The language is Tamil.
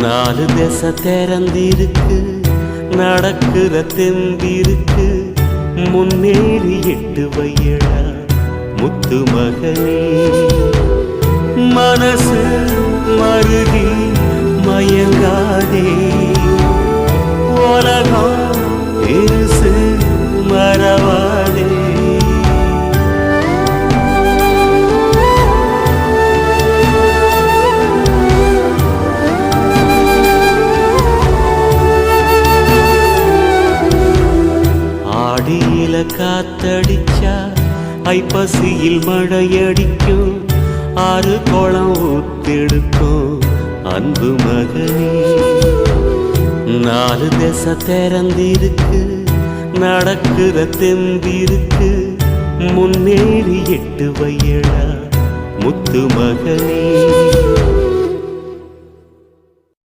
நாலு திசை திறந்திருக்கு, நடக்கிற தெம்பிருக்கு, முன்னேறி எட்டு வையடா முத்து மகனே. மனசு மருகி மயங்காதே, உலகம் பெருசு மறவாதே. ஆடியில காத்தடிச்சா ஐப்பசியில் மழையடிக்கும், ஆறு குளம் ஊத்தெடுக்கும் அன்பு மகனே. நாலு திசை திறந்திருக்கு, நடக்கிற தெம்பிருக்கு, முன்னேறி எட்டு வையடா முத்து மகனே.